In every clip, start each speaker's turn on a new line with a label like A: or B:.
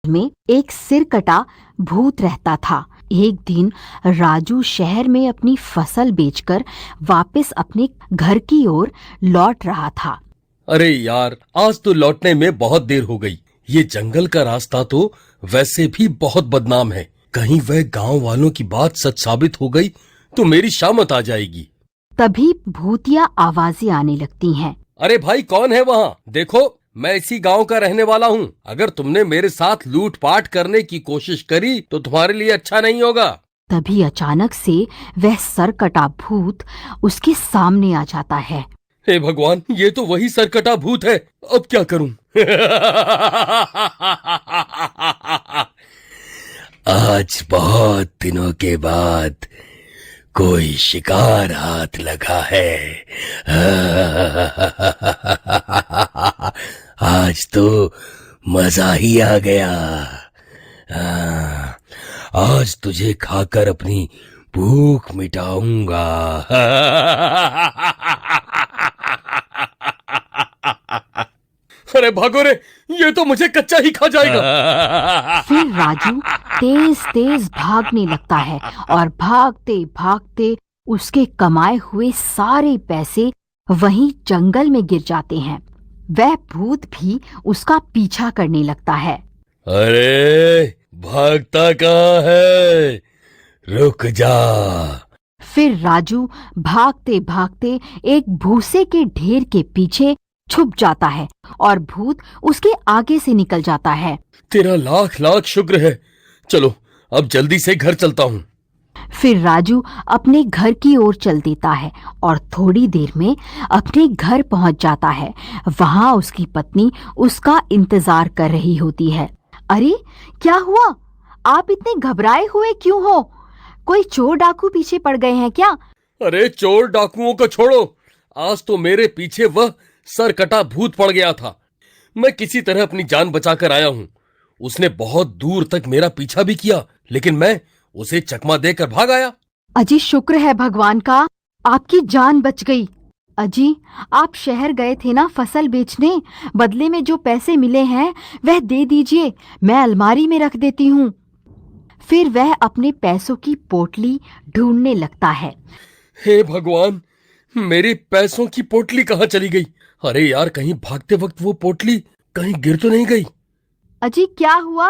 A: में एक सिरकटा भूत रहता था। एक दिन राजू शहर में अपनी फसल बेचकर वापस अपने घर की ओर लौट रहा था।
B: अरे यार, आज तो लौटने में बहुत देर हो गई। ये जंगल का रास्ता तो वैसे भी बहुत बदनाम है। कहीं वह गांव वालों की बात सच साबित हो गई तो मेरी शामत आ जाएगी।
A: तभी भूतिया आवाजें आने लगती हैं।
B: अरे भाई, कौन है वहाँ? देखो, मैं इसी गांव का रहने वाला हूँ। अगर तुमने मेरे साथ लूटपाट करने की कोशिश करी तो तुम्हारे लिए अच्छा नहीं होगा।
A: तभी अचानक से वह सरकटा भूत उसके सामने आ जाता है।
B: हे भगवान, ये तो वही सरकटा भूत है। अब क्या करूं? आज बहुत दिनों के बाद कोई शिकार हाथ लगा है। आज तो मजा ही आ गया। आज तुझे खाकर अपनी भूख मिटाऊंगा। अरे भागो रे, ये तो मुझे कच्चा ही खा जाएगा।
A: फिर राजू तेज तेज भागने लगता है और भागते भागते उसके कमाए हुए सारे पैसे वहीं जंगल में गिर जाते हैं। वह भूत भी उसका पीछा करने लगता है।
B: अरे भागता कहाँ है? रुक जा।
A: फिर राजू भागते भागते एक भूसे के ढेर के पीछे छुप जाता है और भूत उसके आगे से निकल जाता है।
B: तेरा लाख लाख शुक्र है। चलो, अब जल्दी से घर चलता हूँ।
A: फिर राजू अपने घर की ओर चल देता है और थोड़ी देर में अपने घर पहुंच जाता है। वहां उसकी पत्नी उसका इंतजार कर रही होती है। अरे, क्या हुआ? आप इतने घबराए हुए क्यों हो? कोई चोर डाकू पीछे पड़ गए हैं क्या?
B: अरे चोर डाकुओं को छोड़ो। आज तो मेरे पीछे वह सरकटा भूत पड़ गया था। मैं किसी तरह अपनी जान बचाकर आया हूँ। उसने बहुत दूर तक मेरा पीछा भी किया, लेकिन मैं उसे चकमा देकर भाग आया।
A: अजी, शुक्र है भगवान का, आपकी जान बच गई। अजी, आप शहर गए थे ना फसल बेचने? बदले में जो पैसे मिले हैं वह दे दीजिए, मैं अलमारी में रख देती हूँ। फिर वह अपने पैसों की पोटली ढूंढने लगता है।
B: हे भगवान, मेरे पैसों की पोटली कहाँ चली गई? अरे यार, कहीं भागते वक्त वो पोटली कहीं गिर तो नहीं गई?
A: अजी, क्या हुआ?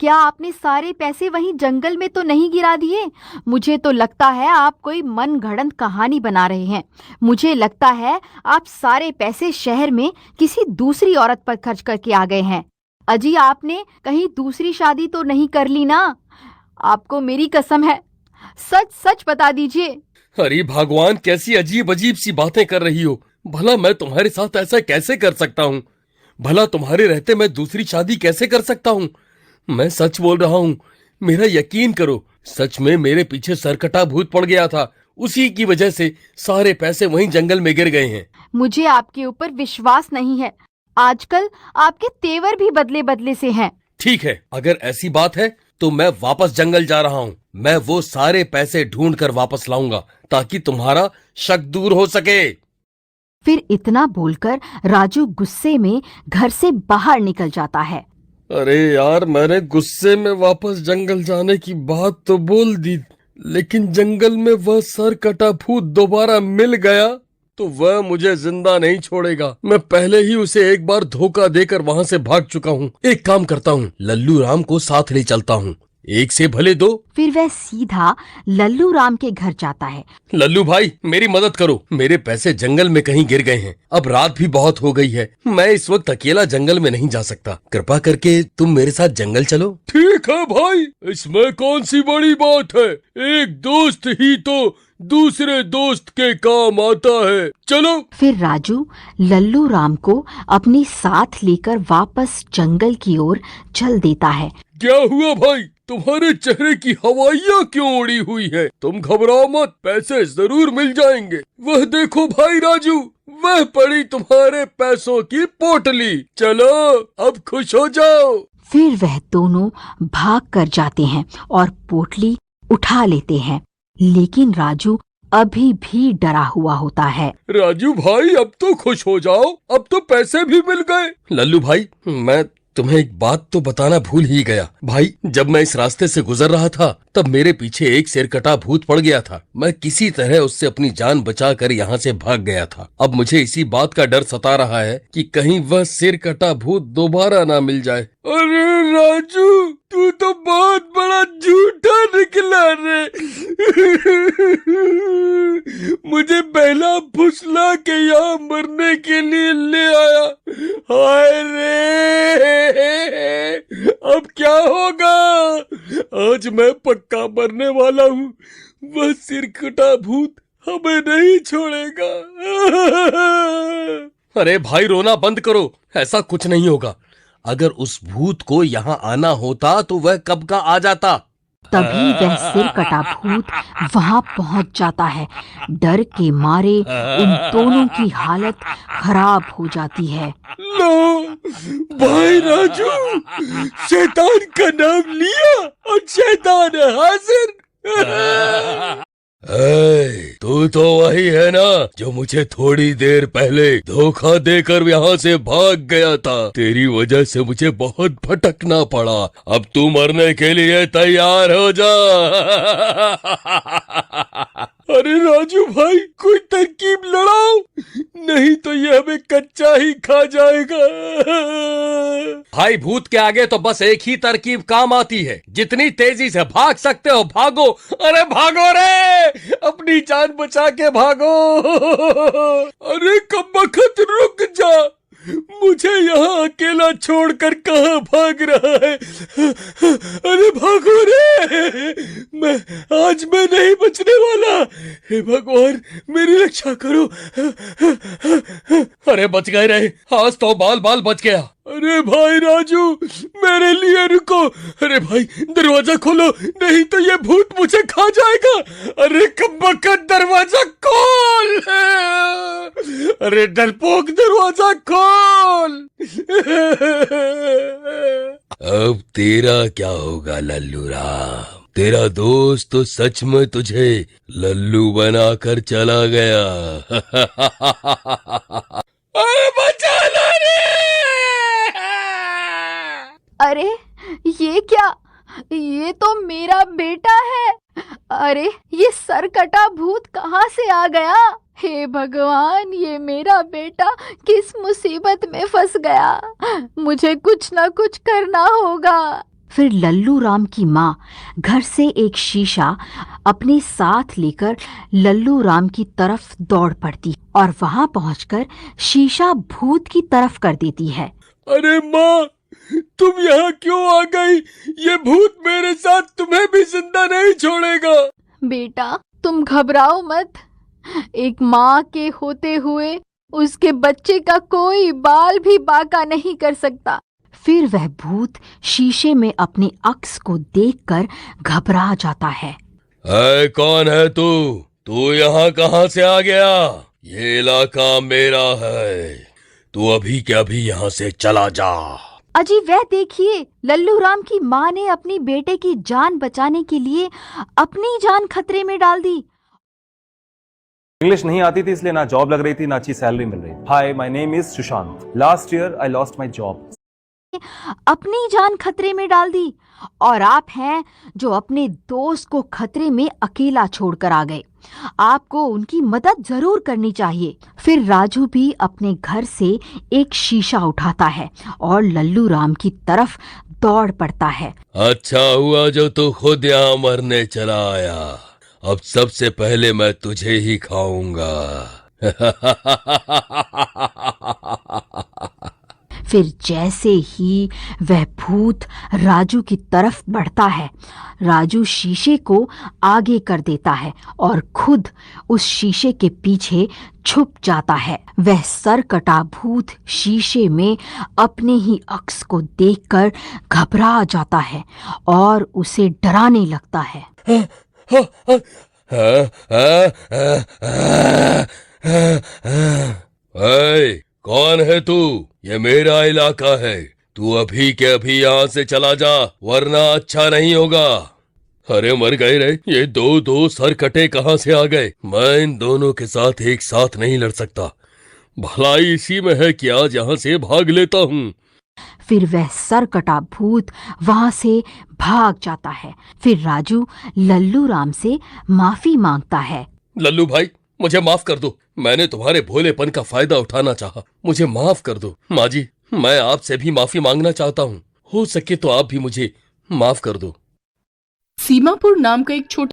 A: क्या आपने सारे पैसे वहीं जंगल में तो नहीं गिरा दिए? मुझे तो लगता है आप कोई मनगढ़ंत कहानी बना रहे हैं। मुझे लगता है आप सारे पैसे शहर में किसी दूसरी औरत पर खर्च करके आ गए हैं। अजी, आपने कहीं दूसरी शादी तो नहीं कर ली ना? आपको मेरी कसम है, सच सच बता दीजिए।
B: अरे भगवान, कैसी अजीब अजीब सी बातें कर रही हो। भला मैं तुम्हारे साथ ऐसा कैसे कर सकता हूँ? भला तुम्हारे रहते मैं दूसरी शादी कैसे कर सकता हूँ? मैं सच बोल रहा हूँ, मेरा यकीन करो। सच में मेरे पीछे सरकटा भूत पड़ गया था। उसी की वजह से सारे पैसे वहीं जंगल में गिर गए हैं।
A: मुझे आपके ऊपर विश्वास नहीं है। आजकल आपके तेवर भी बदले बदले से हैं।
B: ठीक है, अगर ऐसी बात है तो मैं वापस जंगल जा रहा हूँ। मैं वो सारे पैसे ढूंढ कर वापस लाऊंगा ताकि तुम्हारा शक दूर हो सके।
A: फिर इतना बोलकर राजू गुस्से में घर से बाहर निकल जाता है।
B: अरे यार, मैंने गुस्से में वापस जंगल जाने की बात तो बोल दी, लेकिन जंगल में वह सरकटा भूत दोबारा मिल गया तो वह मुझे जिंदा नहीं छोड़ेगा। मैं पहले ही उसे एक बार धोखा देकर वहां से भाग चुका हूँ। एक काम करता हूँ, लल्लू राम को साथ ले चलता हूँ। एक से भले दो।
A: फिर वह सीधा लल्लू राम के घर जाता है।
B: लल्लू भाई, मेरी मदद करो। मेरे पैसे जंगल में कहीं गिर गए हैं। अब रात भी बहुत हो गई है। मैं इस वक्त अकेला जंगल में नहीं जा सकता। कृपा करके तुम मेरे साथ जंगल चलो। ठीक है भाई, इसमें कौन सी बड़ी बात है। एक दोस्त ही तो दूसरे दोस्त के काम आता है। चलो।
A: फिर राजू लल्लू राम को अपने साथ लेकर वापस जंगल की ओर चल देता है।
B: क्या हुआ भाई, तुम्हारे चेहरे की हवाइयाँ क्यों उड़ी हुई है? तुम घबराओ मत, पैसे जरूर मिल जाएंगे। वह देखो भाई राजू, वह पड़ी तुम्हारे पैसों की पोटली। चलो, अब खुश हो जाओ।
A: फिर वह दोनों भाग कर जाते हैं और पोटली उठा लेते हैं, लेकिन राजू अभी भी डरा हुआ होता है।
B: राजू भाई, अब तो खुश हो जाओ, अब तो पैसे भी मिल गए। लल्लू भाई, मैं तुम्हें एक बात तो बताना भूल ही गया भाई। जब मैं इस रास्ते से गुजर रहा था तब मेरे पीछे एक सिरकटा भूत पड़ गया था। मैं किसी तरह उससे अपनी जान बचाकर यहाँ से भाग गया था। अब मुझे इसी बात का डर सता रहा है कि कहीं वह सिरकटा भूत दोबारा ना मिल जाए। अरे राजू, तू तो बहुत बड़ा झूठा निकला रे। मुझे पहला फुसला के यहाँ मरने के लिए ले आया। हाय रे, अब क्या होगा? आज मैं पक्का मरने वाला हूँ। वह सिरकटा भूत हमें नहीं छोड़ेगा। अरे भाई, रोना बंद करो। ऐसा कुछ नहीं होगा। अगर उस भूत को यहाँ आना होता तो वह कब का आ जाता।
A: तभी वह सिरकटा भूत वहां पहुंच जाता है। डर के मारे उन दोनों की हालत खराब हो जाती है।
B: लो भाई राजू, शैतान का नाम लिया और शैतान हाजिर। तू तो वही है ना जो मुझे थोड़ी देर पहले धोखा देकर यहाँ से भाग गया था। तेरी वजह से मुझे बहुत भटकना पड़ा। अब तू मरने के लिए तैयार हो जा। अरे राजू भाई, कोई तरकीब लड़ाओ, नहीं तो ये हमें कच्चा ही खा जाएगा। भाई, भूत के आगे तो बस एक ही तरकीब काम आती है। जितनी तेजी से भाग सकते हो भागो। अरे भागो रे, अपनी जान बचा के भागो। अरे कमबख्त, रुक जा। मुझे यहाँ अकेला छोड़कर कहाँ भाग रहा है? अरे भागो रे, मैं नहीं बचने वाला। हे भगवान, मेरी रक्षा करो। अरे बच गए रे, आज तो बाल बाल बच गया। अरे भाई राजू, मेरे लिए रुको। अरे भाई, दरवाजा खोलो, नहीं तो ये भूत मुझे खा जाएगा। अरे कमबख्त, दरवाजा खोल। अरे डरपोक, दरवाजा खोल। अब तेरा क्या होगा लल्लू राम? तेरा दोस्त तो सच में तुझे लल्लू बनाकर चला गया। अरे बचा लो रे।
A: अरे ये क्या? ये तो मेरा बेटा है। अरे ये सरकटा भूत कहाँ से आ गया? हे भगवान, ये मेरा बेटा किस मुसीबत में फंस गया। मुझे कुछ ना कुछ करना होगा। फिर लल्लू राम की माँ घर से एक शीशा अपने साथ लेकर लल्लू राम की तरफ दौड़ पड़ती और वहां पहुंचकर शीशा भूत की तरफ कर देती है।
B: अरे माँ, तुम यहाँ क्यों आ गई? ये भूत मेरे साथ तुम्हें भी जिंदा नहीं छोड़ेगा।
A: बेटा, तुम घबराओ मत। एक माँ के होते हुए उसके बच्चे का कोई बाल भी बांका नहीं कर सकता। फिर वह भूत शीशे में अपने अक्स को देखकर घबरा जाता है।
B: कौन है तू? तू यहाँ कहाँ से आ गया? ये इलाका मेरा है। तू अभी के अभी यहाँ से चला जा।
A: अजी वह देखिए, लल्लू राम की माँ ने अपनी बेटे की जान बचाने के लिए अपनी जान खतरे में डाल दी।
C: इंग्लिश नहीं आती थी, इसलिए ना जॉब लग रही थी, ना अच्छी सैलरी मिल रही थी। Hi, my name is Sushant. Last year I lost my job.
A: अपनी जान खतरे में डाल दी और आप हैं जो अपने दोस्त को खतरे में अकेला छोड़कर आ गए। आपको उनकी मदद जरूर करनी चाहिए। फिर राजू भी अपने घर से एक शीशा उठाता है और लल्लू राम की तरफ दौड़ पड़ता है।
B: अच्छा हुआ जो तू खुद यहाँ मरने चला आया। अब सबसे पहले मैं तुझे ही खाऊंगा।
A: फिर जैसे ही वह भूत राजू की तरफ बढ़ता है, राजू शीशे को आगे कर देता है और खुद उस शीशे के पीछे छुप जाता है। वह सरकटा भूत शीशे में अपने ही अक्स को देखकर घबरा जाता है और उसे डराने लगता है।
B: कौन है तू? ये मेरा इलाका है। तू अभी के अभी यहाँ से चला जा, वरना अच्छा नहीं होगा। अरे मर गए रे, ये दो सरकटे कहाँ से आ गए? मैं इन दोनों के साथ एक साथ नहीं लड़ सकता। भलाई इसी में है कि आज यहाँ से भाग लेता हूँ।
A: फिर वह सरकटा भूत वहां से भाग जाता है। फिर राजू लल्लू राम से माफी मांगता है।
B: लल्लू भाई, मुझे माफ कर दो। मैंने तुम्हारे भोलेपन का फायदा उठाना चाहा। मुझे माफ कर दो। माँ जी, मैं आपसे भी माफी मांगना चाहता हूँ। हो सके तो आप भी मुझे माफ कर दो।
D: सीमापुर नाम का एक छोटा